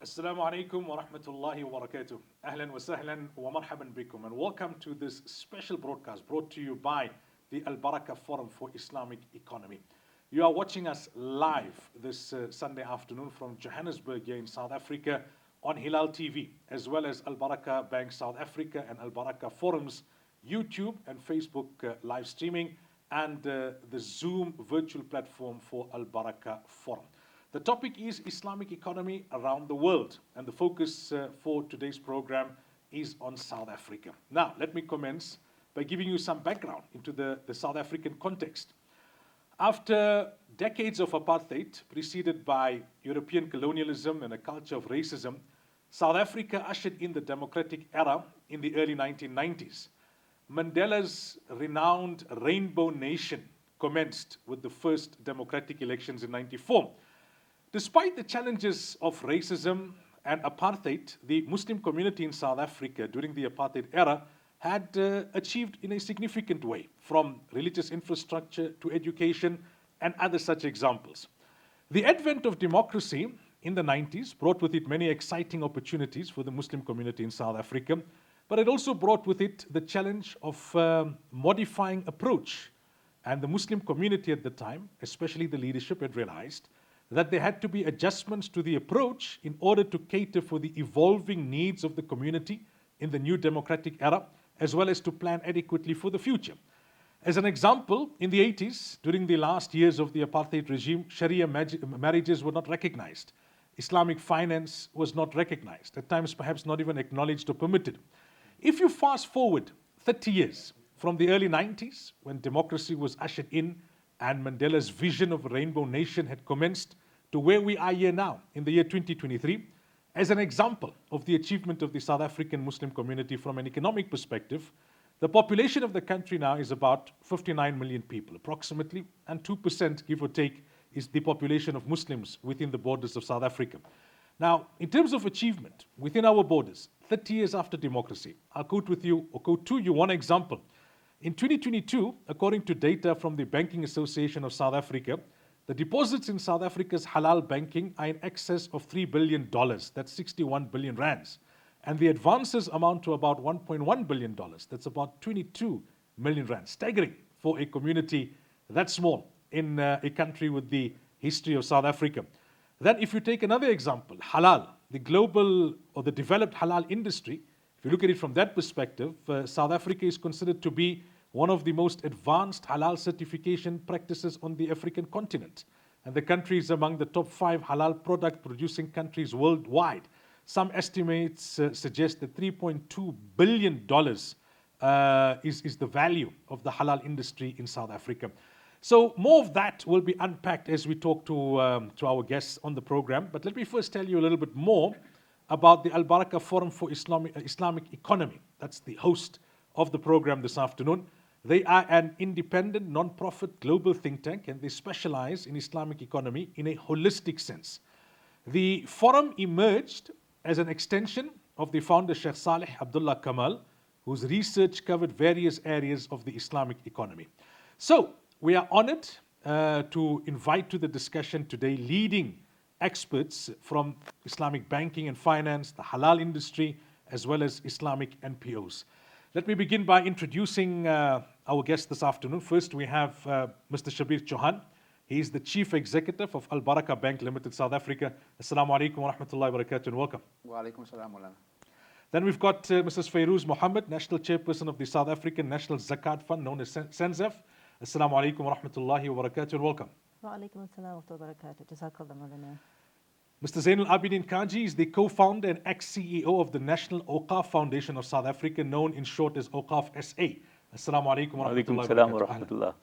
Assalamu alaikum wa rahmatullahi wa barakatuh. Ahlan wa sahlan wa marhaban bikum. And welcome to this special broadcast brought to you by the Baraka Forum for Islamic Economy. You are watching us live this Sunday afternoon from Johannesburg here in South Africa on Hilaal TV, as well as Baraka Bank South Africa and Baraka Forum's YouTube and Facebook live streaming, and the Zoom virtual platform for Baraka Forum. The topic is Islamic economy around the world, and the focus for today's program is on South Africa. Now, let me commence by giving you some background into the South African context. After decades of apartheid, preceded by European colonialism and a culture of racism, South Africa ushered in the democratic era in the early 1990s. Mandela's renowned Rainbow Nation commenced with the first democratic elections in '94. Despite the challenges of racism and apartheid, the Muslim community in South Africa during the apartheid era had achieved in a significant way, from religious infrastructure to education and other such examples. The advent of democracy in the 90s brought with it many exciting opportunities for the Muslim community in South Africa, but it also brought with it the challenge of modifying approach. And the Muslim community at the time, especially the leadership, had realized that there had to be adjustments to the approach in order to cater for the evolving needs of the community in the new democratic era, as well as to plan adequately for the future. As an example, in the 80s, during the last years of the apartheid regime, Sharia marriages were not recognized. Islamic finance was not recognized, at times perhaps not even acknowledged or permitted. If you fast forward 30 years from the early 90s, when democracy was ushered in and Mandela's vision of a rainbow nation had commenced, to where we are here now in the year 2023, as an example of the achievement of the South African Muslim community from an economic perspective, the population of the country now is about 59 million people, approximately, and 2%, give or take, is the population of Muslims within the borders of South Africa. Now, in terms of achievement within our borders, 30 years after democracy, I'll quote to you one example. In 2022, according to data from the Banking Association of South Africa, the deposits in South Africa's halal banking are in excess of $3 billion. That's 61 billion rands. And the advances amount to about $1.1 billion. That's about 22 million rands. Staggering for a community that small in a country with the history of South Africa. Then if you take another example, halal, the global or the developed halal industry, if you look at it from that perspective, South Africa is considered to be one of the most advanced halal certification practices on the African continent. And the country is among the top 5 halal product producing countries worldwide. Some estimates suggest that $3.2 billion is the value of the halal industry in South Africa. So more of that will be unpacked as we talk to our guests on the program. But let me first tell you a little bit more about the Baraka Forum for Islamic Economy. That's the host of the program this afternoon. They are an independent, non-profit global think tank, and they specialize in Islamic economy in a holistic sense. The forum emerged as an extension of the founder Sheikh Saleh Abdullah Kamal, whose research covered various areas of the Islamic economy. So we are honored to invite to the discussion today leading experts from Islamic banking and finance, the halal industry, as well as Islamic NPOs. Let me begin by introducing our guest this afternoon. First, we have Mr. Shabir Chauhan. He is the Chief Executive of Baraka Bank Limited, South Africa. Assalamu alaikum wa rahmatullahi wa barakatuh, and welcome. Wa alaikum salam wa Then we've got Mrs. Fairouz Mohammed, National Chairperson of the South African National Zakah Fund, known as SANHA. Assalamu alaikum wa rahmatullahi wa barakatuh, and welcome. Wa alaikum assalam wa barakatuh. Jazakallah Maulana. Mr. Zainul Abidin Kaji is the co-founder and ex-CEO of the National Awqaf Foundation of South Africa, known in short as Awqaf SA. Assalamu alaikum wa rahmatullahi wa barakatuh.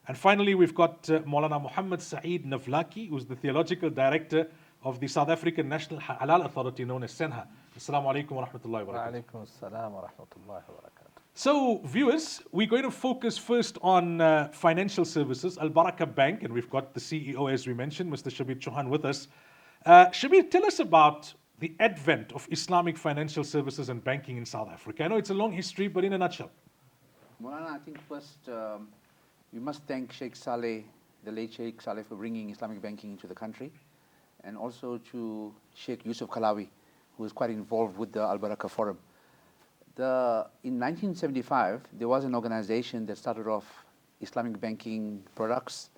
And finally, we've got Maulana Muhammad Saeed Navlaki, who's the Theological Director of the South African National Halal Authority, known as SANHA. Assalamu alaikum wa rahmatullahi wa barakatuh. alaikum assalam wa rahmatullahi wa barakatuh. So, viewers, we're going to focus first on financial services, Baraka Bank, and we've got the CEO, as we mentioned, Mr. Shabir Chauhan, with us. Shabir, tell us about the advent of Islamic financial services and banking in South Africa. I know it's a long history, but in a nutshell. Maulana, I think first we must thank Sheikh Saleh, the late Sheikh Saleh, for bringing Islamic banking into the country. and also to Sheikh Yusuf Kalawi, who is quite involved with the Baraka Forum. In 1975, there was an organization that started off Islamic banking products.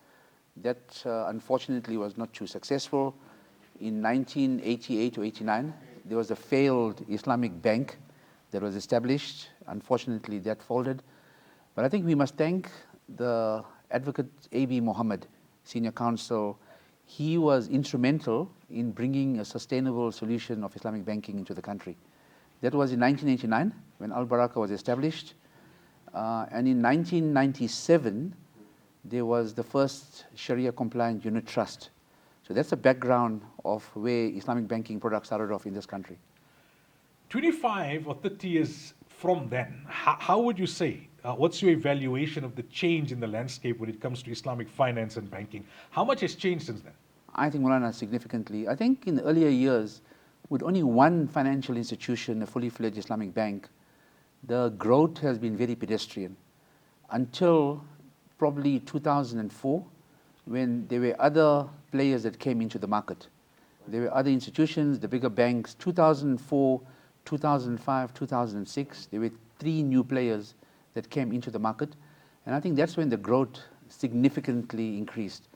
That unfortunately was not too successful. In 1988 or 89, there was a failed Islamic bank that was established. Unfortunately, that folded. But I think we must thank the Advocate A.B. Mohammed, Senior Counsel. He was instrumental in bringing a sustainable solution of Islamic banking into the country. That was in 1989 when Al Baraka was established. And in 1997, there was the first Sharia-compliant unit trust. So that's the background of where Islamic banking products started off in this country. 25 or 30 years from then, how would you say, what's your evaluation of the change in the landscape when it comes to Islamic finance and banking? How much has changed since then? I think, Maulana, significantly. I think in the earlier years, with only one financial institution, a fully fledged Islamic bank, the growth has been very pedestrian until probably 2004, when there were other players that came into the market. There were other institutions, the bigger banks. 2004, 2005, 2006, there were 3 new players that came into the market. And I think that's when the growth significantly increased.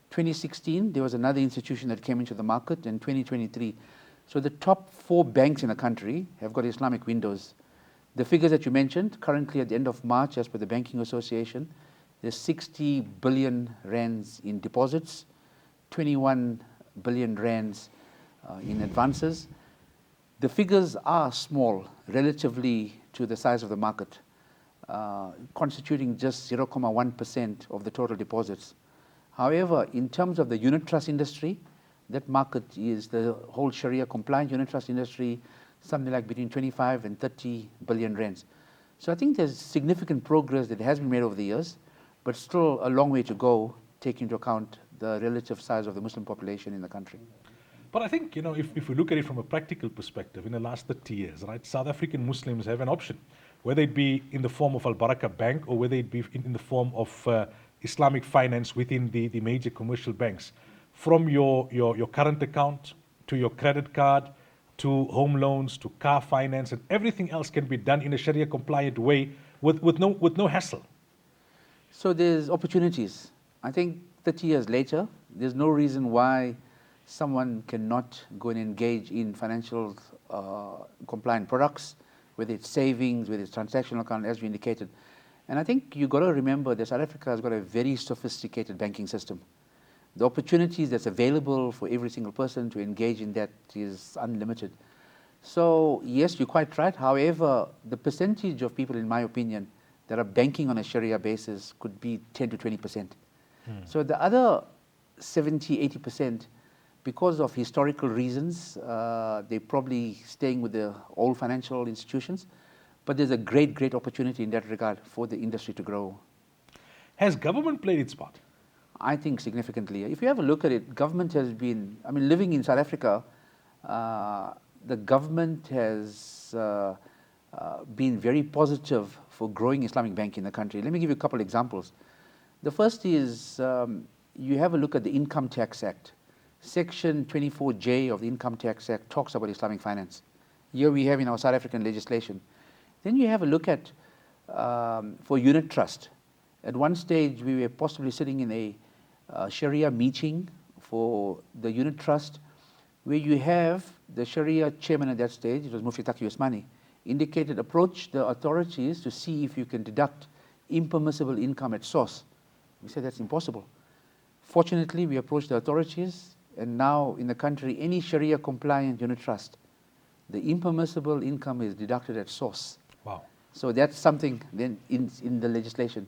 2016, there was another institution that came into the market, and 2023. So the top 4 banks in the country have got Islamic windows. The figures that you mentioned, currently at the end of March, as per the Banking Association, there's 60 billion rands in deposits, 21 billion rands in advances. The figures are small relatively to the size of the market, constituting just 0.1% of the total deposits. However, in terms of the unit trust industry, that market is the whole Sharia compliant unit trust industry, something like between 25 and 30 billion rands. So I think there's significant progress that has been made over the years, but still a long way to go, taking into account the relative size of the Muslim population in the country. But I think, if we look at it from a practical perspective, in the last 30 years, right, South African Muslims have an option, whether it be in the form of Al Baraka Bank or whether it be in the form of Islamic finance within the major commercial banks. From your current account to your credit card, to home loans, to car finance, and everything else can be done in a Sharia compliant way with no hassle. So there's opportunities. I think 30 years later, there's no reason why someone cannot go and engage in financial compliant products, whether it's savings, whether it's transactional account, as you indicated. And I think you've got to remember that South Africa has got a very sophisticated banking system. The opportunities that's available for every single person to engage in that is unlimited. So yes, you're quite right. However, the percentage of people, in my opinion, that are banking on a Sharia basis could be 10 to 20%. So the other 70, 80%, because of historical reasons, they're probably staying with the old financial institutions. But there's a great opportunity in that regard for the industry to grow. Has government played its part? I think significantly. If you have a look at it, government has been, living in South Africa, the government has been very positive for growing Islamic banking in the country. Let me give you a couple examples. The first is, you have a look at the Income Tax Act. Section 24J of the Income Tax Act talks about Islamic finance. Here we have in our South African legislation. Then you have a look at, for unit trust. At one stage, we were possibly sitting in a Sharia meeting for the unit trust, where you have the Sharia chairman at that stage, it was Mufti Taqi Usmani, indicated approach the authorities to see if you can deduct impermissible income at source. We said that's impossible. Fortunately, we approached the authorities, and now in the country, any Sharia compliant unit trust, the impermissible income is deducted at source. Wow. So that's something then in the legislation.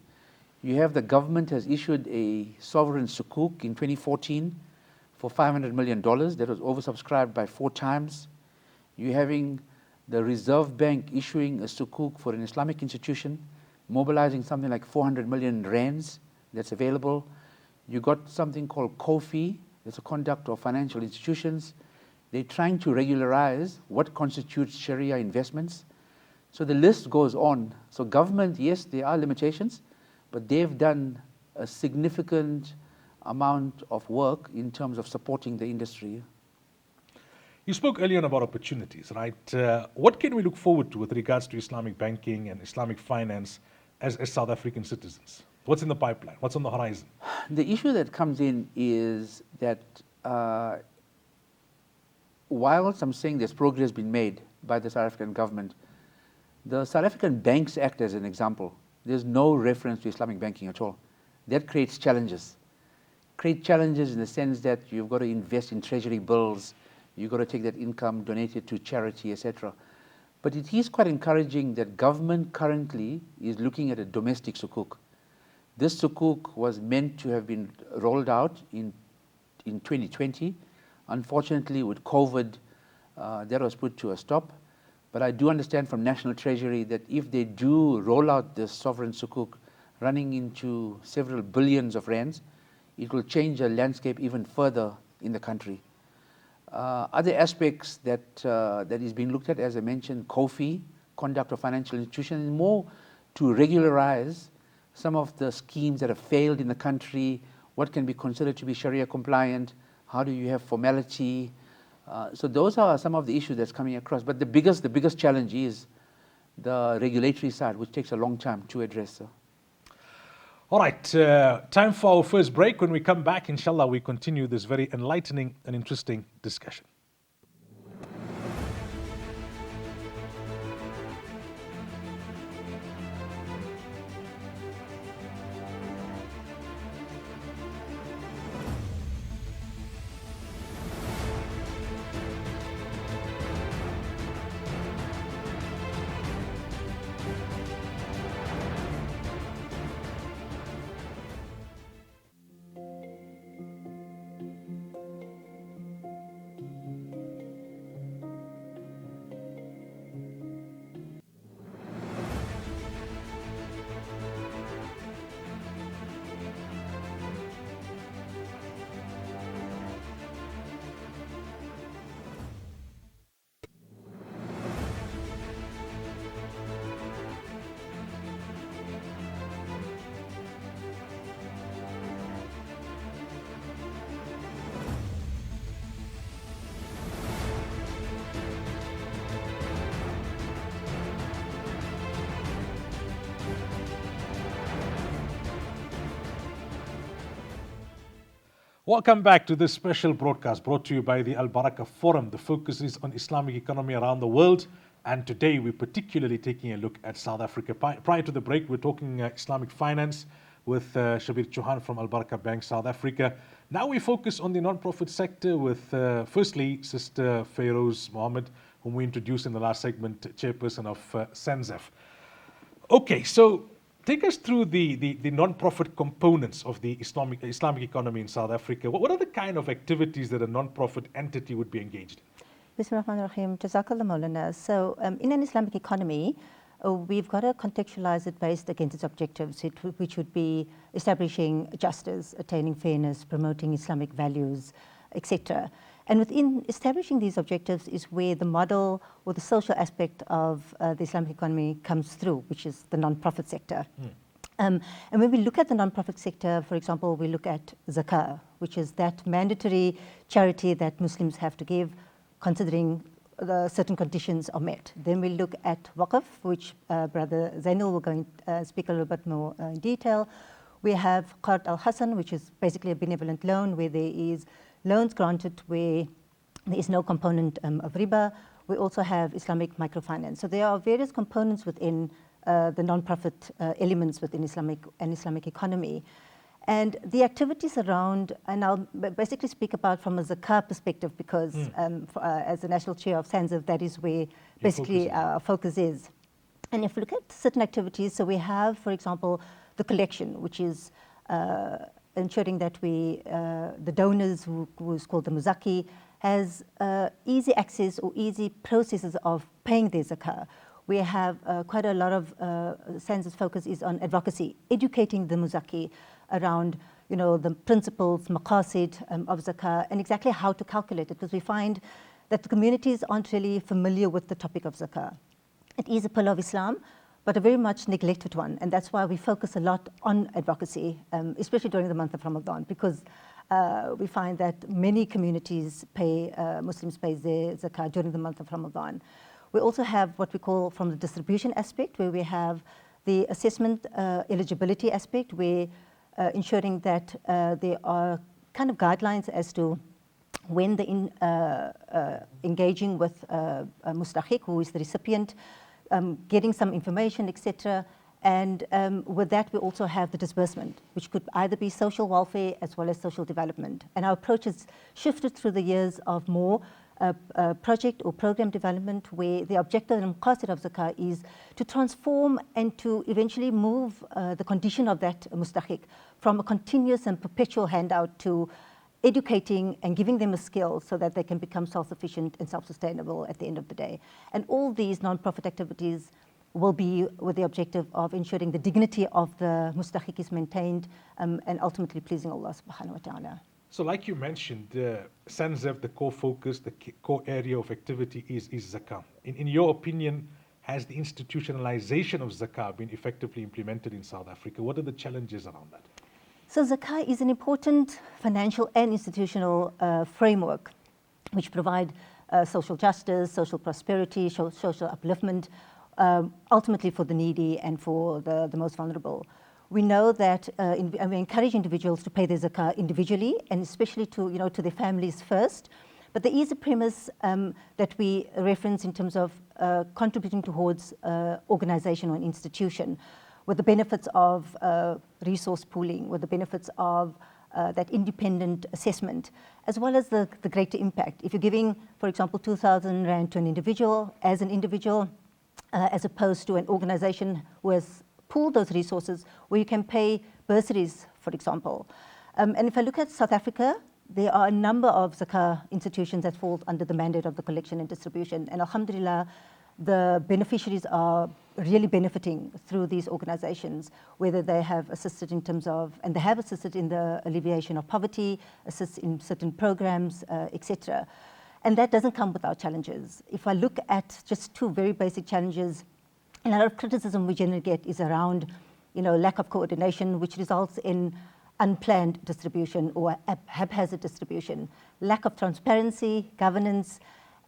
You have the government has issued a sovereign sukuk in 2014 for $500 million that was oversubscribed by 4 times. You're having the Reserve Bank issuing a sukuk for an Islamic institution, mobilizing something like 400 million rands that's available. You got something called COFI, that's a conduct of financial institutions. They're trying to regularize what constitutes Sharia investments. So the list goes on. So government, yes, there are limitations, but they've done a significant amount of work in terms of supporting the industry. You spoke earlier on about opportunities, right? What can we look forward to with regards to Islamic banking and Islamic finance as South African citizens? What's in the pipeline? What's on the horizon? The issue that comes in is that whilst I'm saying there's progress been made by the South African government, the South African Banks Act, as an example, there's no reference to Islamic banking at all. That creates challenges. Create challenges in the sense that you've got to invest in treasury bills, you've got to take that income, donate it to charity, etc. But it is quite encouraging that government currently is looking at a domestic sukuk. This sukuk was meant to have been rolled out in 2020. Unfortunately, with COVID, that was put to a stop. But I do understand from National Treasury that if they do roll out this sovereign sukuk running into several billions of rands, it will change the landscape even further in the country. Other aspects that is being looked at, as I mentioned, COFI, Conduct of Financial Institutions, more to regularize some of the schemes that have failed in the country, what can be considered to be Sharia compliant, how do you have formality. So those are some of the issues that's coming across. But the biggest challenge is the regulatory side, which takes a long time to address. All right, time for our first break. When we come back, inshallah, we continue this very enlightening and interesting discussion. Welcome back to this special broadcast brought to you by the Baraka Forum. The focus is on Islamic economy around the world, and today we're particularly taking a look at South Africa. Prior to the break, we're talking Islamic finance with Shabir Chauhan from Baraka Bank South Africa. Now we focus on the non-profit sector with firstly Sister Feroz Mohammed, whom we introduced in the last segment, chairperson of SANHA. Okay, so take us through the non-profit components of the Islamic economy in South Africa. What are the kind of activities that a non-profit entity would be engaged in? Bismillahirrahmanirrahim. Jazakallah Maulana. So in an Islamic economy, we've got to contextualize it based against its objectives, which would be establishing justice, attaining fairness, promoting Islamic values, etc. And within establishing these objectives is where the model or the social aspect of the Islamic economy comes through, which is the non-profit sector. And when we look at the non-profit sector, for example, we look at zakah, which is that mandatory charity that Muslims have to give, considering the certain conditions are met. Then we look at waqf, which Brother Zainul will go and speak a little bit more in detail. We have Qard al-Hasan, which is basically a benevolent loan where there is loans granted where there is no component of riba. We also have Islamic microfinance. So there are various components within the non-profit elements within Islamic economy. And the activities around, and I'll basically speak about from a zakah perspective because as the national chair of SANHA, that is where basically our focus is. And if we look at certain activities, so we have, for example, the collection, which is ensuring that the donors, who's called the muzaki, has easy access or easy processes of paying their zakah. We have quite a lot of SANHA's focus is on advocacy, educating the muzaki around, the principles, maqasid of zakah, and exactly how to calculate it, because we find that the communities aren't really familiar with the topic of zakah. It is a pillar of Islam, but a very much neglected one. And that's why we focus a lot on advocacy, especially during the month of Ramadan, because we find that many communities Muslims pay their zakah during the month of Ramadan. We also have what we call, from the distribution aspect, where we have the assessment eligibility aspect, where ensuring that there are kind of guidelines as to when engaging with a mustahiq, who is the recipient, getting some information, etc. And with that, we also have the disbursement, which could either be social welfare as well as social development. And our approach has shifted through the years of more project or program development, where the objective and maqasid of zakah is to transform and to eventually move the condition of that mustahiq from a continuous and perpetual handout to educating and giving them a skill so that they can become self-sufficient and self-sustainable at the end of the day. And all these non-profit activities will be with the objective of ensuring the dignity of the mustahiq is maintained and ultimately pleasing Allah subhanahu wa ta'ala. So like you mentioned, SANZAF, the core focus, the core area of activity is zakah. In your opinion, has the institutionalization of zakah been effectively implemented in South Africa? What are the challenges around that? So zakah is an important financial and institutional framework which provide social justice, social prosperity, social upliftment, ultimately for the needy and for the most vulnerable. We know that we encourage individuals to pay their zakah individually, and especially to their families first. But there is a premise that we reference in terms of contributing towards organization or an institution, with the benefits of resource pooling, with the benefits of that independent assessment, as well as the greater impact. If you're giving, for example, 2,000 Rand to an individual, as opposed to an organization who has pooled those resources, where you can pay bursaries, for example. And if I look at South Africa, there are a number of zakah institutions that fall under the mandate of the collection and distribution. And alhamdulillah, the beneficiaries are really benefiting through these organizations, whether they have assisted in terms of, and they have assisted in the alleviation of poverty, assist in certain programs, etc. And that doesn't come without challenges. If I look at just two very basic challenges, a lot of criticism we generally get is around, lack of coordination, which results in unplanned distribution or haphazard distribution, lack of transparency, governance,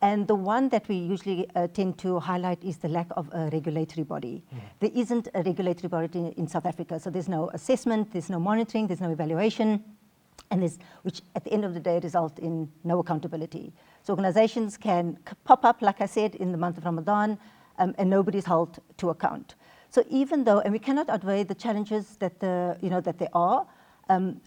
and the one that we usually tend to highlight is the lack of a regulatory body. There isn't a regulatory body in South Africa, so there's no assessment, there's no monitoring, there's no evaluation, and which at the end of the day result in no accountability. So organizations can pop up, like I said, in the month of Ramadan, and nobody's held to account. So even though, and we cannot outweigh the challenges that that there are,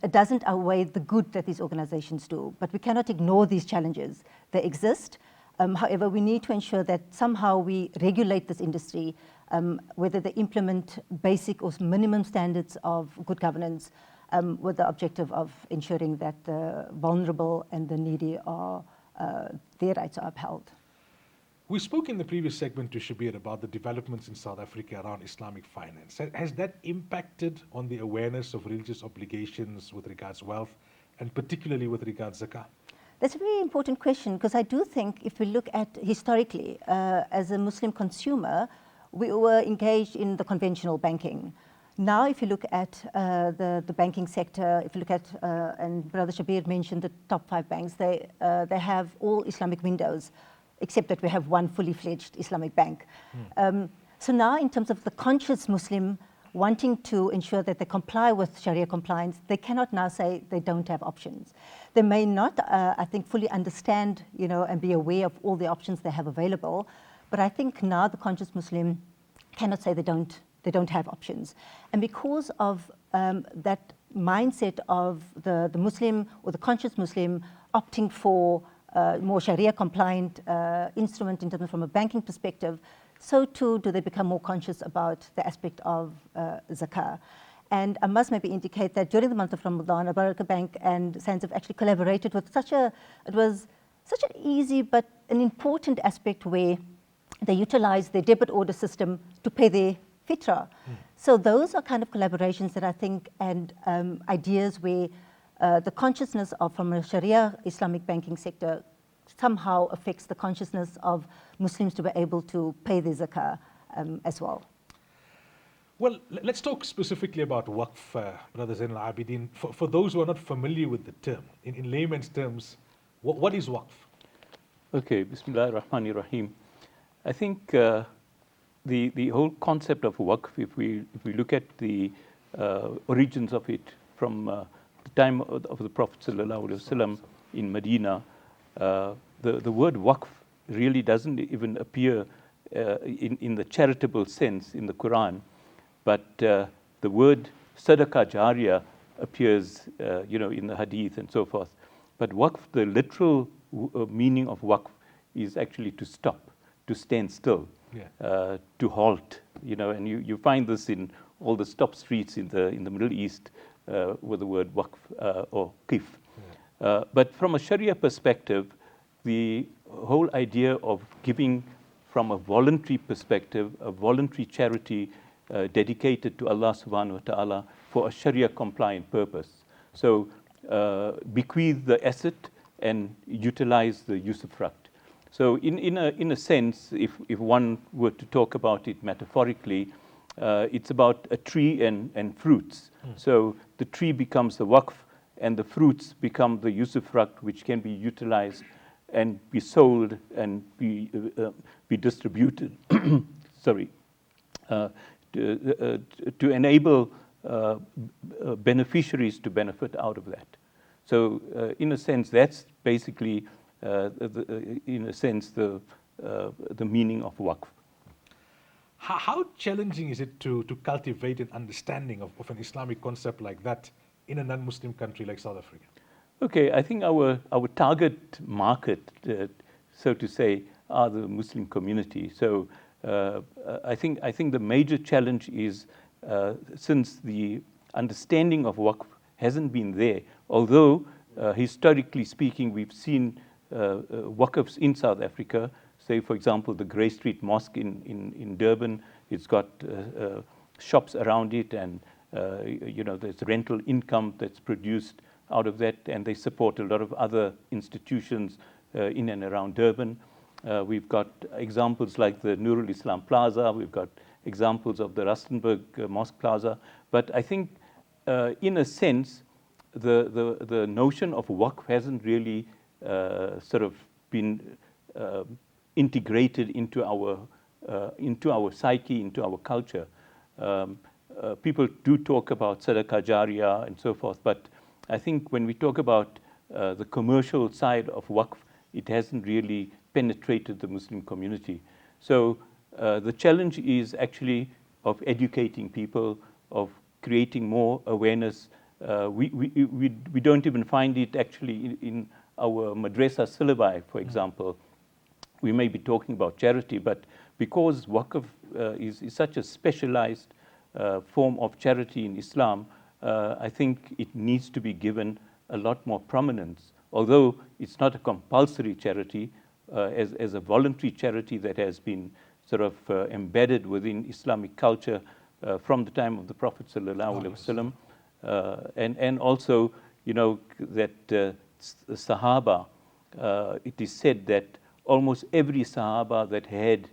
it doesn't outweigh the good that these organizations do. But we cannot ignore these challenges. They exist. However, we need to ensure that somehow we regulate this industry, whether they implement basic or minimum standards of good governance, with the objective of ensuring that the vulnerable and the needy are, their rights are upheld. We spoke in the previous segment to Shabir about the developments in South Africa around Islamic finance. Has that impacted on the awareness of religious obligations with regards to wealth, and particularly with regards to zakah? That's a very important question, because I do think if we look at historically, as a Muslim consumer, we were engaged in the conventional banking. Now, if you look at the banking sector, if you look at, and Brother Shabir mentioned the top 5 banks, they have all Islamic windows, except that we have one fully fledged Islamic bank. So now, in terms of the conscious Muslim wanting to ensure that they comply with Sharia compliance, they cannot now say they don't have options. They may not, I think, fully understand, and be aware of all the options they have available, but I think now the conscious Muslim cannot say they don't have options. And because of that mindset of the Muslim or the conscious Muslim opting for more Sharia compliant instrument in terms from a banking perspective, so too do they become more conscious about the aspect of zakah. And I must maybe indicate that during the month of Ramadan, Baraka Bank and SANZAF actually collaborated with it was such an easy but an important aspect where they utilized their debit order system to pay their fitra. So those are kind of collaborations that I think, and ideas where the consciousness of, from a Sharia Islamic banking sector, somehow affects the consciousness of Muslims to be able to pay their zakah as well. Well, let's talk specifically about Waqf, Brother Zain al-Abidin. For those who are not familiar with the term, in layman's terms, what is Waqf? Okay, Bismillah ar-Rahman ar-Rahim. I think the whole concept of Waqf, if we look at the origins of it from the time of the Prophet ﷺ in Medina, the word Waqf really doesn't even appear in the charitable sense in the Quran, but the word Sadaqah Jariyah appears, in the Hadith and so forth. But Waqf, the literal meaning of Waqf is actually to stop, to stand still, to halt, and you find this in all the stop streets in the Middle East with the word Waqf or Qif. But from a Sharia perspective, the whole idea of giving from a voluntary perspective, a voluntary charity dedicated to Allah subhanahu wa ta'ala for a Sharia compliant purpose. So bequeath the asset and utilize the usufruct. So in a sense, if one were to talk about it metaphorically, it's about a tree and fruits. So the tree becomes the waqf and the fruits become the usufruct, which can be utilized and be sold and be distributed. Sorry. To enable beneficiaries to benefit out of that. So in a sense, that's basically, the meaning of Waqf. How challenging is it to cultivate an understanding of an Islamic concept like that in a non-Muslim country like South Africa? Okay, I think our target market, so to say, are the Muslim community. So I think the major challenge is since the understanding of Waqf hasn't been there, although historically speaking, we've seen Waqfs in South Africa. Say, for example, the Grey Street Mosque in Durban. It's got shops around it, and there's rental income that's produced out of that, and they support a lot of other institutions in and around Durban. We've got examples like the Nurul Islam Plaza. We've got examples of the Rustenburg Mosque Plaza. But I think, in a sense, the notion of Waqf hasn't really sort of been integrated into our psyche, into our culture. People do talk about Sadaqah Jariyah and so forth, but I think when we talk about the commercial side of Waqf, it hasn't really penetrated the Muslim community. So the challenge is actually of educating people, of creating more awareness. We don't even find it actually in our madrasa syllabi, for example. We may be talking about charity, but because Waqf is such a specialized form of charity in Islam, I think it needs to be given a lot more prominence. Although it's not a compulsory charity, as a voluntary charity that has been sort of embedded within Islamic culture from the time of the Prophet ﷺ, and also, that Sahaba, it is said that almost every Sahaba that had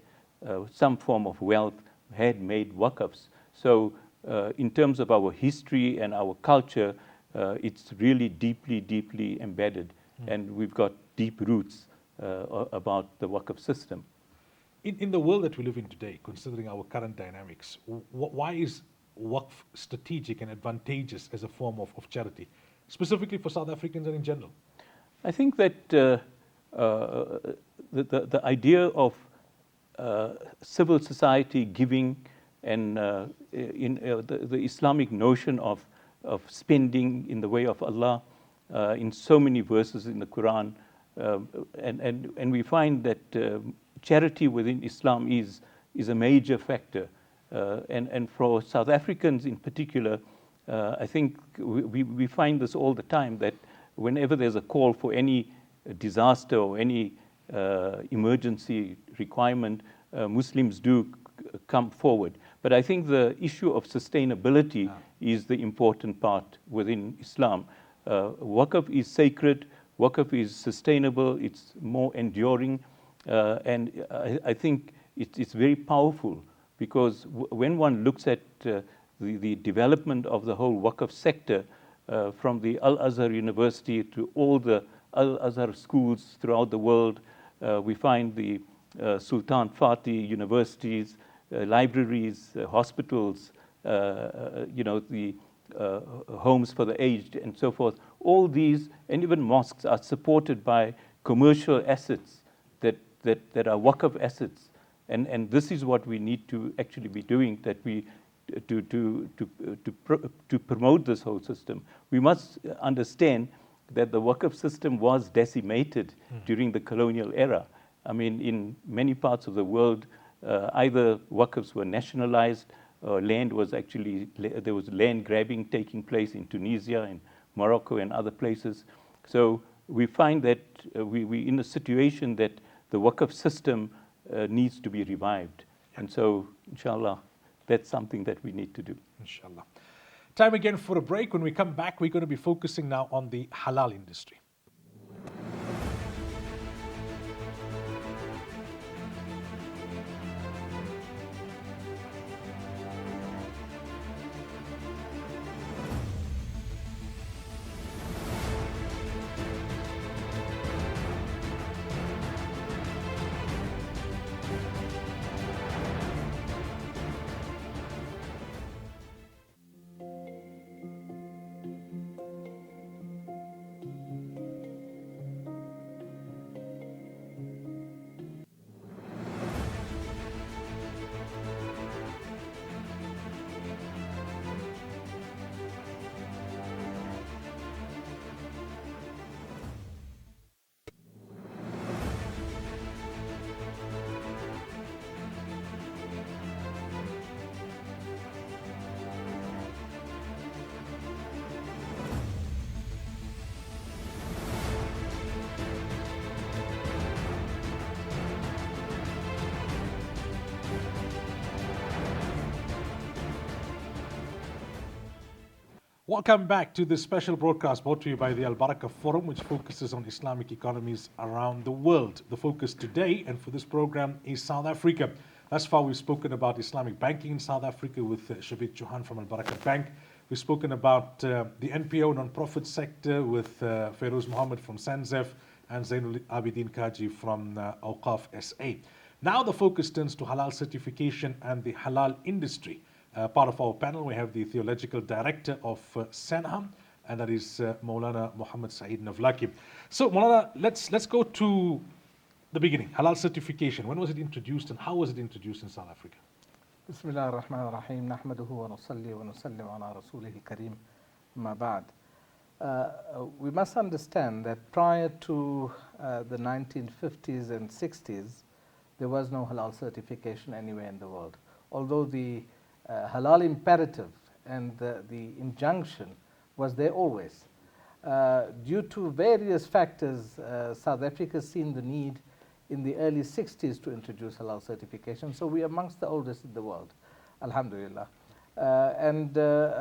some form of wealth had made waqfs. So in terms of our history and our culture, it's really deeply, deeply embedded. And we've got deep roots about the waqf system. In the world that we live in today, considering our current dynamics, why is Waqf strategic and advantageous as a form of charity, specifically for South Africans and in general? I think that the idea of civil society giving and the Islamic notion of spending in the way of Allah in so many verses in the Quran, and we find that charity within Islam is a major factor, and for South Africans in particular, I think we find this all the time, that whenever there's a call for any disaster or any emergency requirement, Muslims do come forward. But I think the issue of sustainability is the important part within Islam. Waqf is sacred, Waqf is sustainable, it's more enduring, and I think it's very powerful because when one looks at the development of the whole Waqf sector, from the Al-Azhar University to all the Al-Azhar schools throughout the world, we find the Sultan Fatih universities, libraries, hospitals, the homes for the aged and so forth. All these, and even mosques, are supported by commercial assets that are Waqf assets. And this is what we need to actually be doing, that we to promote this whole system. We must understand that the Waqf system was decimated during the colonial era. I mean, in many parts of the world, either Waqfs were nationalized, or land was actually, there was land grabbing taking place in Tunisia and Morocco and other places. So we find that we're in a situation that the Waqf system needs to be revived. And so, inshallah, that's something that we need to do. Inshallah. Time again for a break. When we come back, we're going to be focusing now on the halal industry. Welcome back to this special broadcast brought to you by the Baraka Forum, which focuses on Islamic economies around the world. The focus today and for this program is South Africa. Thus far, we've spoken about Islamic banking in South Africa with Shabir Chauhan from Baraka Bank. We've spoken about the NPO non-profit sector with Feroz Mohammed from SANHA and Zainul Abidin Kaji from Awqaf SA. Now the focus turns to halal certification and the halal industry. Part of our panel, we have the Theological Director of SANHA, and that is Maulana Muhammad Saeed Navlaki. So, Maulana, let's go to the beginning. Halal certification. When was it introduced and how was it introduced in South Africa? Bismillah ar-Rahman ar-Rahim. Nahmaduhu wa nusalli wa nusallim ala Rasulih al-Kareem. Ma ba'd. We must understand that prior to the 1950s and 60s, there was no halal certification anywhere in the world. Although the halal imperative and the injunction was there always. Due to various factors, South Africa seen the need in the early 60s to introduce halal certification. So we are amongst the oldest in the world, alhamdulillah. The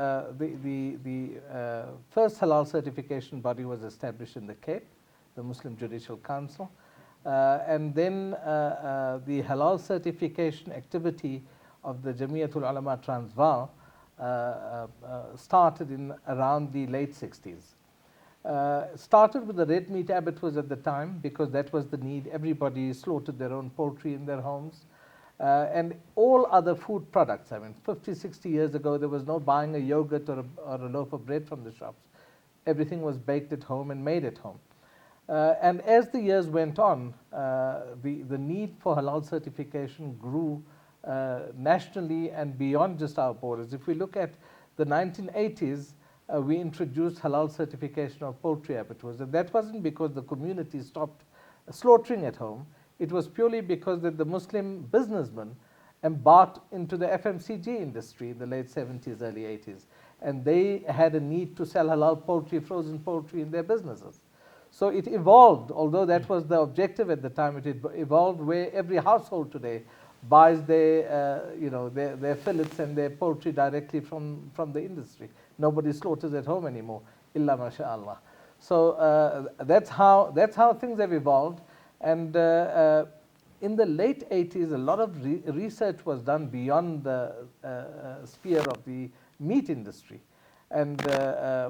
first halal certification body was established in the Cape, the Muslim Judicial Council. And then the halal certification activity of the Jamiatul Ulama Transvaal started in around the late 60s. Started with the red meat abattoirs at the time because that was the need. Everybody slaughtered their own poultry in their homes. And all other food products, I mean 50, 60 years ago there was no buying a yogurt or a loaf of bread from the shops. Everything was baked at home and made at home. And as the years went on, the need for halal certification grew nationally and beyond just our borders. If we look at the 1980s, we introduced halal certification of poultry abattoirs, and that wasn't because the community stopped slaughtering at home. It was purely because that the Muslim businessmen embarked into the FMCG industry in the late 70s, early 80s, and they had a need to sell halal poultry, frozen poultry in their businesses. So it evolved, although that was the objective at the time, it evolved where every household today buys their, their fillets and their poultry directly from the industry. Nobody slaughters at home anymore, illa masha'Allah. So that's how things have evolved. And in the late 80s, a lot of research was done beyond the sphere of the meat industry. And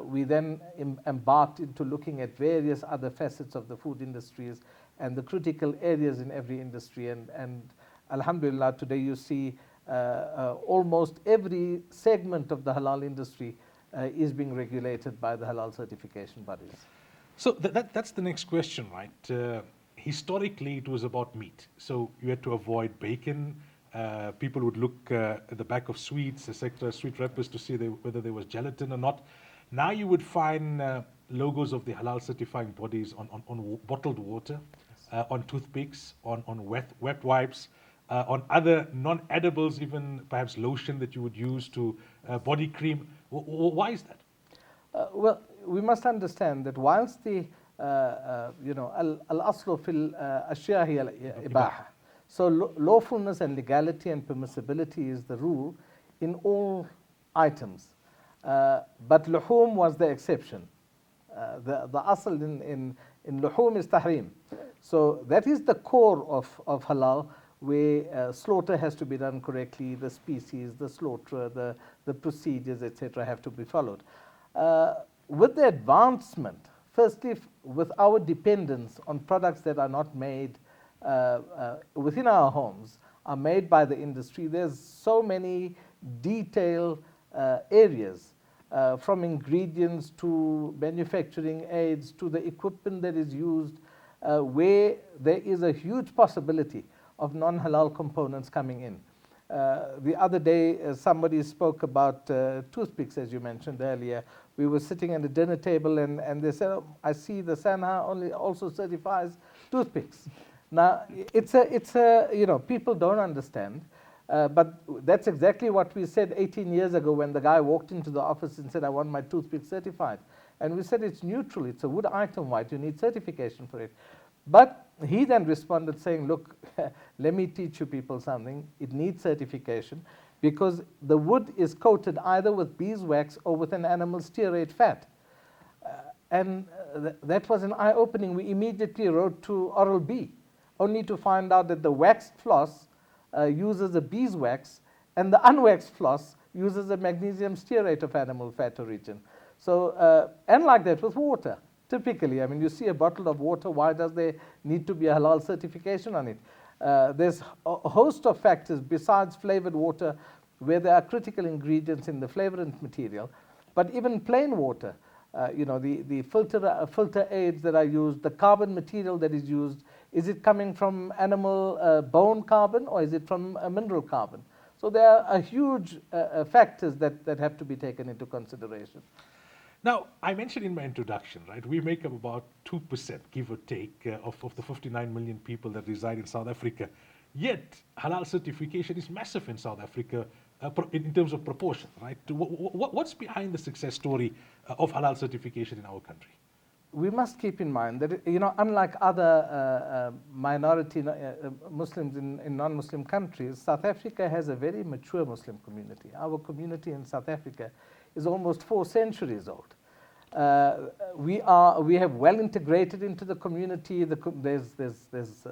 we then embarked into looking at various other facets of the food industries and the critical areas in every industry. And alhamdulillah, today you see almost every segment of the halal industry is being regulated by the halal certification bodies. So that's the next question, right? Historically, it was about meat. So you had to avoid bacon. People would look at the back of sweets, etc., sweet wrappers, to see whether there was gelatin or not. Now you would find logos of the halal certifying bodies on bottled water, on toothpicks, on wet wipes, on other non-edibles, even perhaps lotion that you would use to body cream. Why is that? Well, we must understand that whilst the al-aslu fil ashya hiya al-ibaha, so lawfulness and legality and permissibility is the rule in all items, but luhum was the exception. The asl in luhum is tahrim. So that is the core of halal, where slaughter has to be done correctly, the species, the slaughter, the procedures, etc. have to be followed. With the advancement, firstly, with our dependence on products that are not made within our homes, are made by the industry, there's so many detailed areas, from ingredients to manufacturing aids to the equipment that is used, where there is a huge possibility of non-halal components coming in. The other day, somebody spoke about toothpicks, as you mentioned earlier. We were sitting at a dinner table, and they said, oh, I see the SANHA also certifies toothpicks. Now, it's a people don't understand, but that's exactly what we said 18 years ago when the guy walked into the office and said, I want my toothpick certified. And we said, it's neutral, it's a wood item, why do you need certification for it? But he then responded saying, look, let me teach you people something. It needs certification because the wood is coated either with beeswax or with an animal stearate fat. That was an eye-opening. We immediately wrote to Oral-B, only to find out that the waxed floss uses a beeswax and the unwaxed floss uses a magnesium stearate of animal fat origin. So, and like that with water. Typically, I mean, you see a bottle of water, why does there need to be a halal certification on it? There's a host of factors besides flavored water where there are critical ingredients in the flavorant material, but even plain water, the filter aids that are used, the carbon material that is used, is it coming from animal bone carbon or is it from mineral carbon? So there are a huge factors that have to be taken into consideration. Now, I mentioned in my introduction, right, we make up about 2%, give or take, of the 59 million people that reside in South Africa. Yet, halal certification is massive in South Africa in terms of proportion, right? What's behind the success story of halal certification in our country? We must keep in mind that, unlike other minority Muslims in non-Muslim countries, South Africa has a very mature Muslim community. Our community in South Africa is almost 4 centuries old. We have well integrated into the community. There's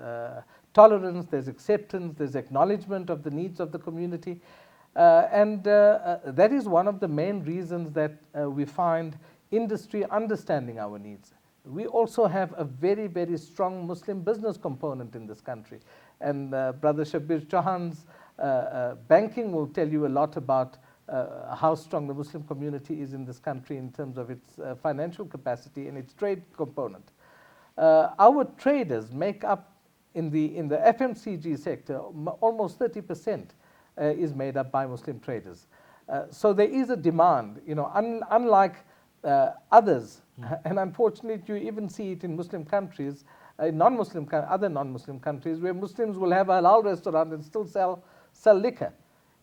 tolerance, there's acceptance, there's acknowledgement of the needs of the community, and that is one of the main reasons that we find industry understanding our needs. We also have a very, very strong Muslim business component in this country, and Brother Shabir Chauhan's banking will tell you a lot about how strong the Muslim community is in this country in terms of its financial capacity and its trade component. Our traders make up in the FMCG sector almost 30% is made up by Muslim traders. So there is a demand, unlike others, and unfortunately you even see it in Muslim countries, other non-Muslim countries, where Muslims will have a halal restaurant and still sell liquor.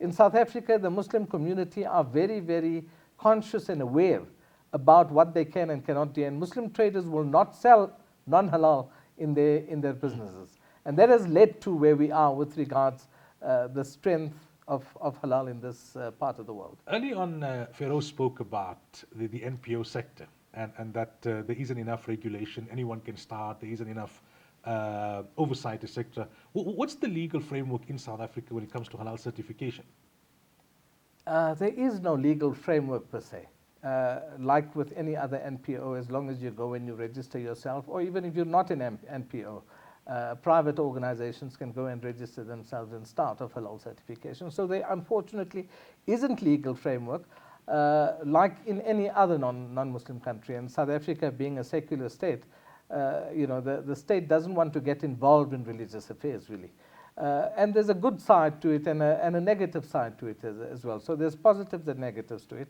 In South Africa, the Muslim community are very, very conscious and aware about what they can and cannot do, and Muslim traders will not sell non-halal in their businesses. And that has led to where we are with regards the strength of halal in this part of the world. Early on, Feroz spoke about the NPO sector and that there isn't enough regulation. Anyone can start. There isn't enough oversight, etc. What's the legal framework in South Africa when it comes to halal certification? There is no legal framework per se. Like with any other NPO, as long as you go and you register yourself, or even if you're not an NPO, private organizations can go and register themselves and start off halal certification. So there unfortunately isn't legal framework like in any other non-Muslim country. And South Africa being a secular state, the state doesn't want to get involved in religious affairs really. And there's a good side to it and a negative side to it as well. So there's positives and negatives to it.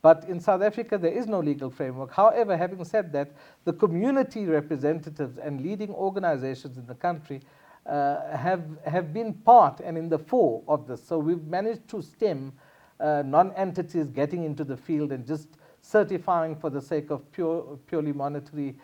But in South Africa, there is no legal framework. However, having said that, the community representatives and leading organizations in the country have been part and in the fore of this. So we've managed to stem non-entities getting into the field and just certifying for the sake of purely monetary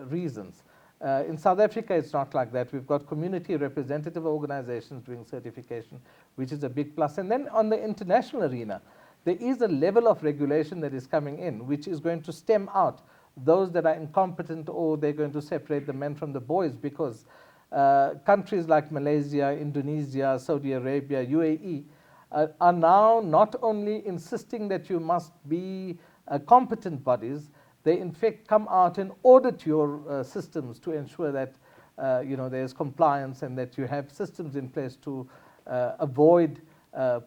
reasons. In South Africa, it's not like that. We've got community representative organizations doing certification, which is a big plus. And then on the international arena, there is a level of regulation that is coming in, which is going to stem out those that are incompetent, or they're going to separate the men from the boys, because countries like Malaysia, Indonesia, Saudi Arabia, UAE are now not only insisting that you must be competent bodies, they in fact come out and audit your systems to ensure that there's compliance and that you have systems in place to avoid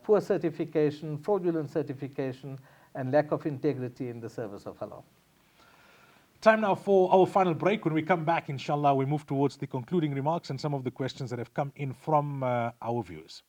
poor certification, fraudulent certification, and lack of integrity in the service of halal. Time now for our final break. When we come back, inshallah, we move towards the concluding remarks and some of the questions that have come in from our viewers.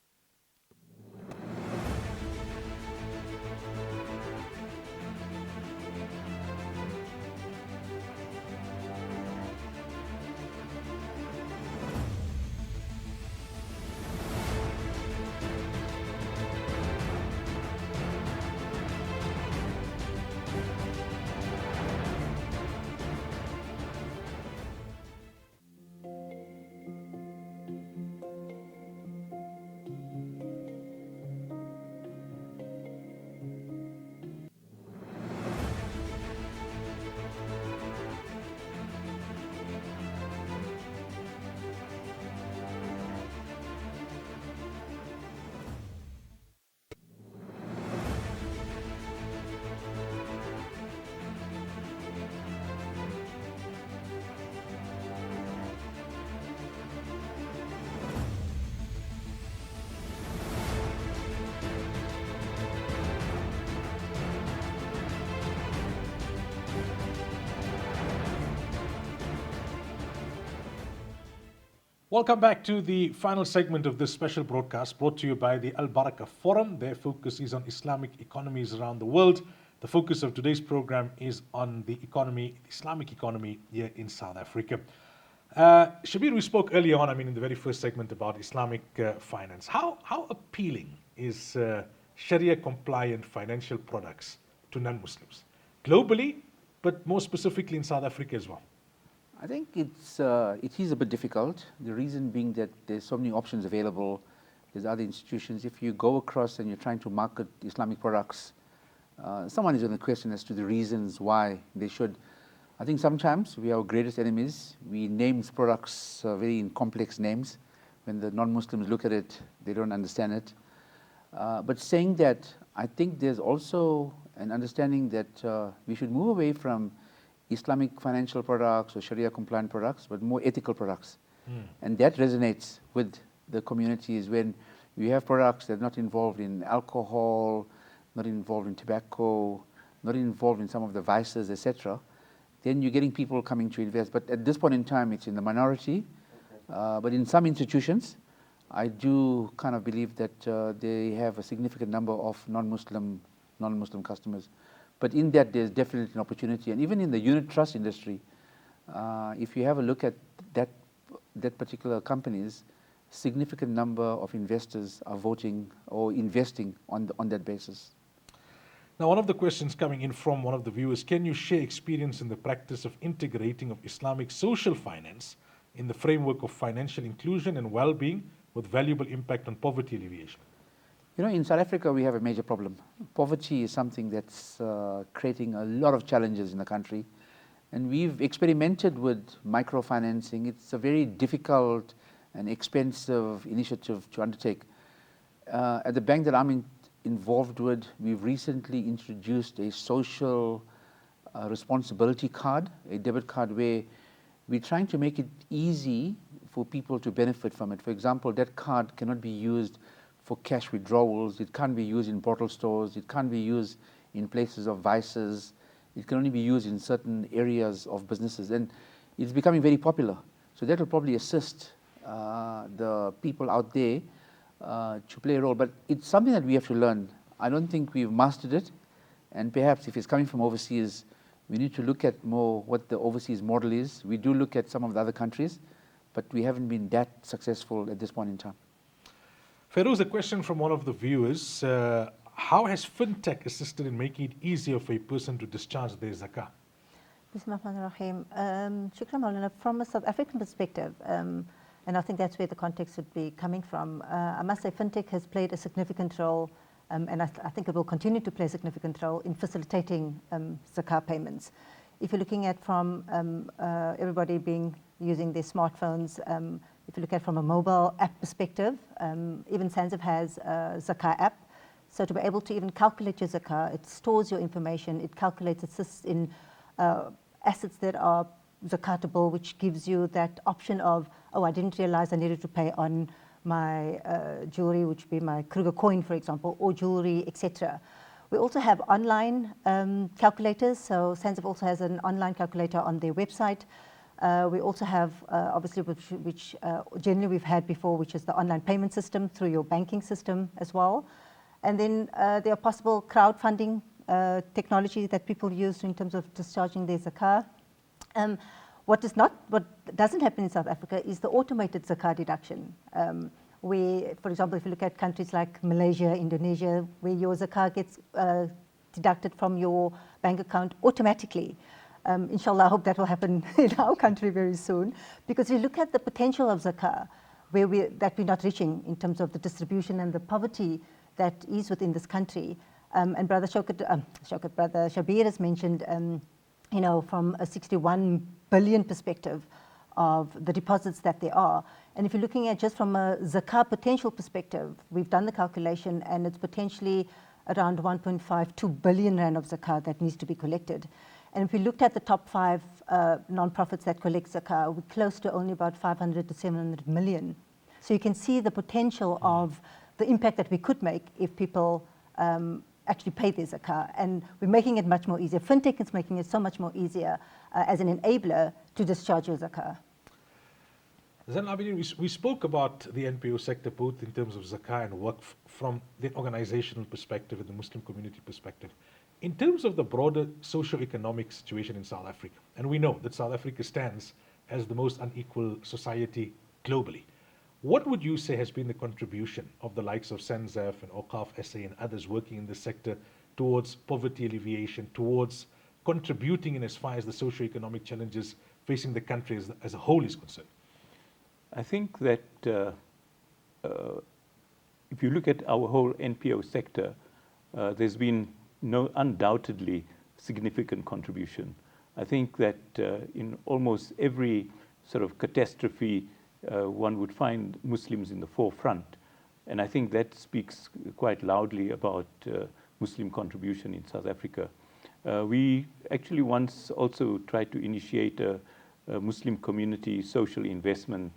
Welcome back to the final segment of this special broadcast brought to you by the Baraka Forum. Their focus is on Islamic economies around the world. The focus of today's program is on the economy, Islamic economy here in South Africa. Shabir, we spoke earlier on, in the very first segment about Islamic finance. How appealing is Sharia-compliant financial products to non-Muslims? Globally, but more specifically in South Africa as well. I think it is a bit difficult. The reason being that there's so many options available. There's other institutions. If you go across and you're trying to market Islamic products, someone is going to question as to the reasons why they should. I think sometimes we are our greatest enemies. We name products very complex names. When the non-Muslims look at it, they don't understand it. But saying that, I think there's also an understanding that we should move away from Islamic financial products or Sharia compliant products, but more ethical products. And that resonates with the communities when we have products that are not involved in alcohol, not involved in tobacco, not involved in some of the vices, etc. Then you're getting people coming to invest. But at this point in time, it's in the minority. But in some institutions, I do kind of believe that they have a significant number of non-Muslim customers. But in that, there's definitely an opportunity. And even in the unit trust industry, if you have a look at that particular companies, significant number of investors are voting or investing on that basis. Now, one of the questions coming in from one of the viewers, can you share experience in the practice of integrating of Islamic social finance in the framework of financial inclusion and well-being with valuable impact on poverty alleviation? In South Africa, we have a major problem. Poverty is something that's creating a lot of challenges in the country. And we've experimented with microfinancing. It's a very difficult and expensive initiative to undertake. At the bank that I'm involved with, we've recently introduced a social responsibility card, a debit card, where we're trying to make it easy for people to benefit from it. For example, that card cannot be used for cash withdrawals. It can't be used in bottle stores. It can't be used in places of vices. It can only be used in certain areas of businesses. And it's becoming very popular. So that will probably assist the people out there to play a role. But it's something that we have to learn. I don't think we've mastered it. And perhaps if it's coming from overseas, we need to look at more what the overseas model is. We do look at some of the other countries, but we haven't been that successful at this point in time. Feroz, a question from one of the viewers. How has fintech assisted in making it easier for a person to discharge their zakah? Bismillahirrahmanirrahim. Shukran Maulana, from a South African perspective, and I think that's where the context would be coming from, I must say fintech has played a significant role, and I think it will continue to play a significant role in facilitating zakah payments. If you're looking at from everybody using their smartphones, if you look at from a mobile app perspective, even SANHA has a zakah app. So to be able to even calculate your zakah, it stores your information, it calculates, assists in assets that are zakatable, which gives you that option of, oh, I didn't realize I needed to pay on my jewelry, which would be my Kruger coin, for example, or jewelry, etc. We also have online calculators. So SANHA also has an online calculator on their website. We also have, obviously, which generally we've had before, which is the online payment system through your banking system as well. And then there are possible crowdfunding technology that people use in terms of discharging their zakah. What doesn't happen in South Africa is the automated zakah deduction. Where, for example, if you look at countries like Malaysia, Indonesia, where your zakah gets deducted from your bank account automatically. Inshallah, I hope that will happen in our country very soon. Because you look at the potential of zakah, that we're not reaching in terms of the distribution and the poverty that is within this country. And Brother Brother Shabir has mentioned, from a 61 billion perspective of the deposits that there are. And if you're looking at just from a zakah potential perspective, we've done the calculation and it's potentially around 1.52 billion rand of zakah that needs to be collected. And if we looked at the top 5 non-profits that collect zakah, we're close to only about 500 to 700 million. So you can see the potential of the impact that we could make if people actually pay their zakah. And we're making it much more easier. Fintech is making it so much more easier as an enabler to discharge your zakah. Zain Abidin, we spoke about the NPO sector both in terms of zakah and waqf from the organizational perspective and the Muslim community perspective. In terms of the broader socio-economic situation in South Africa, and we know that South Africa stands as the most unequal society globally, what would you say has been the contribution of the likes of SANHA and Awqaf SA and others working in this sector towards poverty alleviation, towards contributing in as far as the socio-economic challenges facing the country as a whole is concerned? I think that if you look at our whole NPO sector, there's been undoubtedly significant contribution. I think that in almost every sort of catastrophe, one would find Muslims in the forefront. And I think that speaks quite loudly about Muslim contribution in South Africa. We actually once also tried to initiate a Muslim community social investment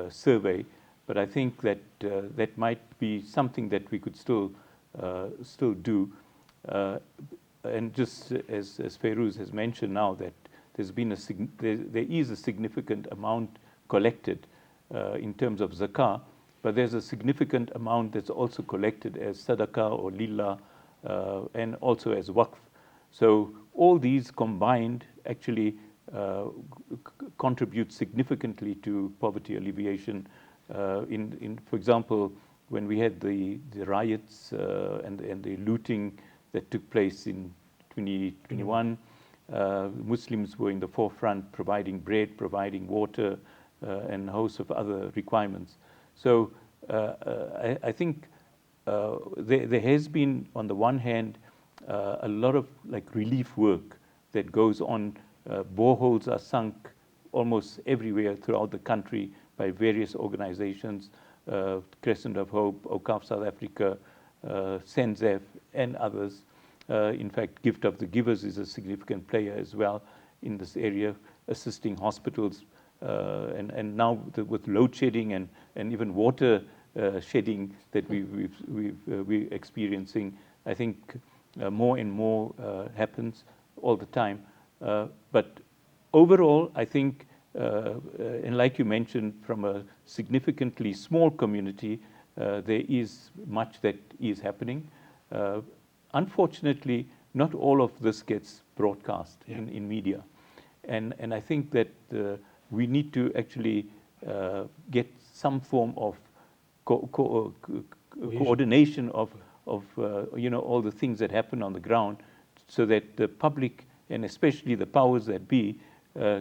survey, but I think that that might be something that we could still do. And just as Feroz has mentioned now, that there is a significant amount collected in terms of zakah, but there's a significant amount that's also collected as sadaqah or lillah and also as waqf. So all these combined actually contribute significantly to poverty alleviation. For example, when we had the riots and the looting that took place in 2021, Muslims were in the forefront providing bread, providing water, and a host of other requirements. So I think there has been, on the one hand, a lot of relief work that goes on Boreholes are sunk almost everywhere throughout the country by various organizations, Crescent of Hope, Awqaf South Africa, SANHA, and others. In fact, Gift of the Givers is a significant player as well in this area, assisting hospitals. And now with load shedding and even water shedding that we're experiencing, I think more and more happens all the time. But overall, I think, and like you mentioned, from a significantly small community, there is much that is happening. Unfortunately, not all of this gets broadcast in media. And I think that we need to actually get some form of coordination of all the things that happen on the ground, so that the public and especially the powers that be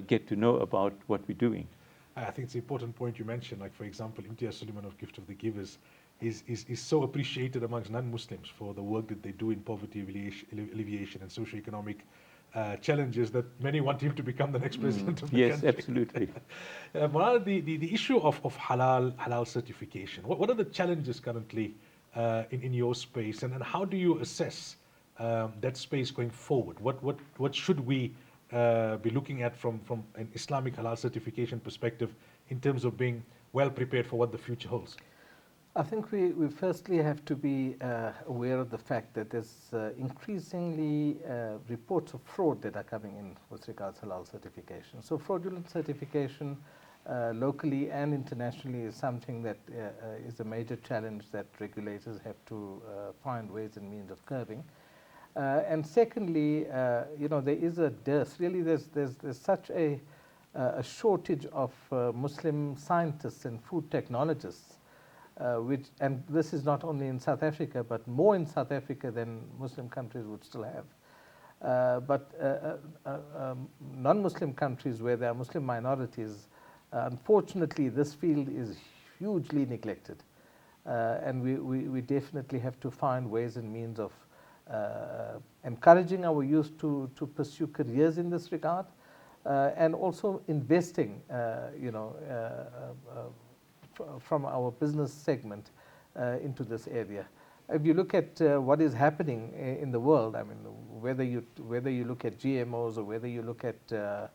get to know about what we're doing. I think it's an important point you mentioned. Like, for example, Imtiaz Suleiman of Gift of the Givers is so appreciated amongst non-Muslims for the work that they do in poverty alleviation and socio-economic challenges, that many want him to become the next president of the country. Yes, absolutely. Maulana, the issue of halal certification, what are the challenges currently in your space, and how do you assess that space going forward? What should we be looking at from an Islamic halal certification perspective in terms of being well prepared for what the future holds? I think we firstly have to be aware of the fact that there's increasingly reports of fraud that are coming in with regards to halal certification. So fraudulent certification locally and internationally is something that is a major challenge that regulators have to find ways and means of curbing. And secondly, there is a dearth. Really, there's such a shortage of Muslim scientists and food technologists, and this is not only in South Africa, but more in South Africa than Muslim countries would still have. But non-Muslim countries where there are Muslim minorities, unfortunately, this field is hugely neglected, and we definitely have to find ways and means of encouraging our youth to pursue careers in this regard, and also investing, from our business segment into this area. If you look at what is happening in the world, I mean, whether you look at GMOs or whether you look at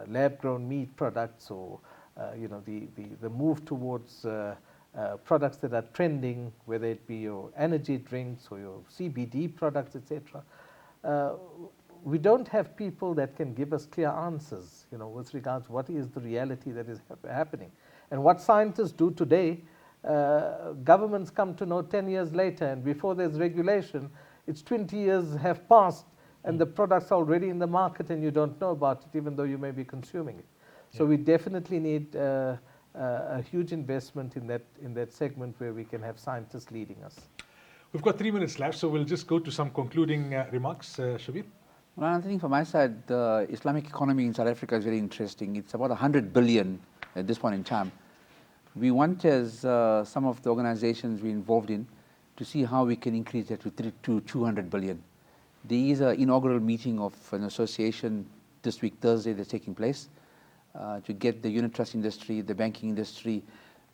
lab-grown meat products, or the move towards products that are trending, whether it be your energy drinks or your CBD products, etc. We don't have people that can give us clear answers, with regards what is the reality that is happening. And what scientists do today, governments come to know 10 years later, and before there's regulation, it's 20 years have passed, and the product's already in the market and you don't know about it, even though you may be consuming it. So we definitely need a huge investment in that segment where we can have scientists leading us. We've got 3 minutes left, so we'll just go to some concluding remarks. Shabir? Well, I think from my side, the Islamic economy in South Africa is very interesting. It's about 100 billion at this point in time. We want, as some of the organizations we're involved in, to see how we can increase that to 200 billion. There is an inaugural meeting of an association this week, Thursday, that's taking place, to get the unit trust industry, the banking industry,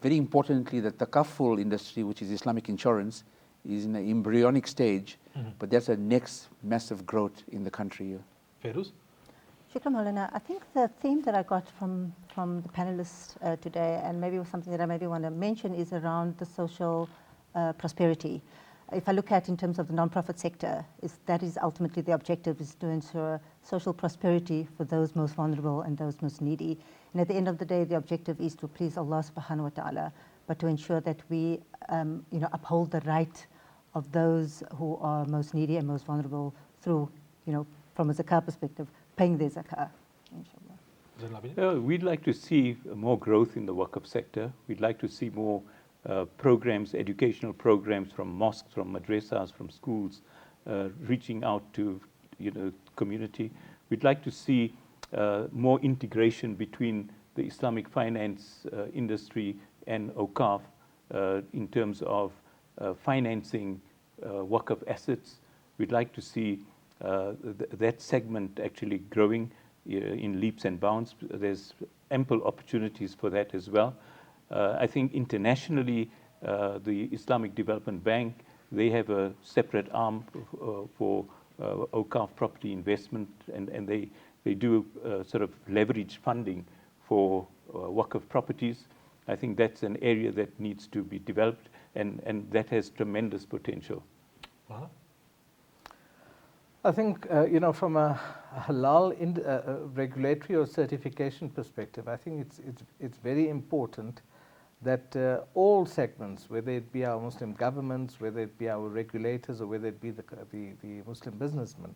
very importantly, the takaful industry, which is Islamic insurance, is in an embryonic stage, but that's a next massive growth in the country. Feroz? Shukran Maulana. I think the theme that I got from the panelists today, and maybe something that I maybe want to mention, is around the social prosperity. If I look at in terms of the non-profit sector, that is ultimately the objective, is to ensure social prosperity for those most vulnerable and those most needy. And at the end of the day, the objective is to please Allah subhanahu wa ta'ala, but to ensure that we uphold the right of those who are most needy and most vulnerable through, from a zakah perspective, paying their zakah, inshallah. We'd like to see more growth in the Waqf sector. We'd like to see more programs, educational programs from mosques, from madrasas, from schools, reaching out to community. We'd like to see more integration between the Islamic finance industry and Awqaf in terms of financing Waqf assets. We'd like to see that segment actually growing. in leaps and bounds. There's ample opportunities for that as well. I think internationally, the Islamic Development Bank, they have a separate arm for Awqaf property investment, and they do sort of leverage funding for Waqf properties. I think that's an area that needs to be developed, and that has tremendous potential. I think, from a halal regulatory or certification perspective, I think it's very important that all segments, whether it be our Muslim governments, whether it be our regulators, or whether it be the Muslim businessmen,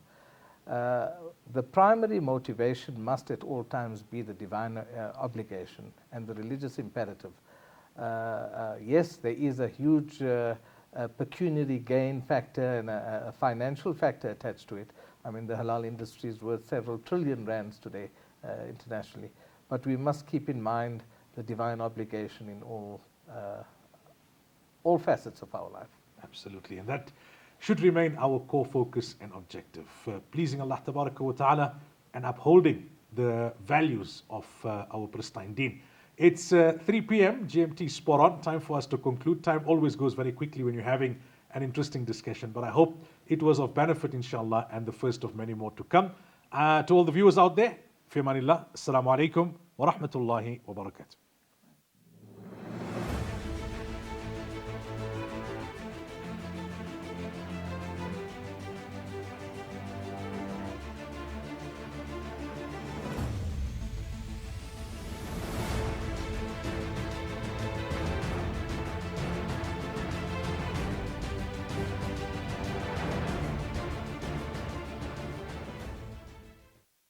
the primary motivation must at all times be the divine obligation and the religious imperative. Yes, there is a huge pecuniary gain factor and a financial factor attached to it. I mean, the halal industry is worth several trillion rands today internationally. But we must keep in mind the divine obligation in all facets of our life. Absolutely, and that should remain our core focus and objective. Pleasing Allah Tabaraka wa Ta'ala and upholding the values of our pristine deen. It's 3 p.m. GMT spot on. Time for us to conclude. Time always goes very quickly when you're having an interesting discussion, but I hope it was of benefit, inshallah, and the first of many more to come. To all the viewers out there, fi amanillah, assalamu alaikum wa rahmatullahi wa barakatuh.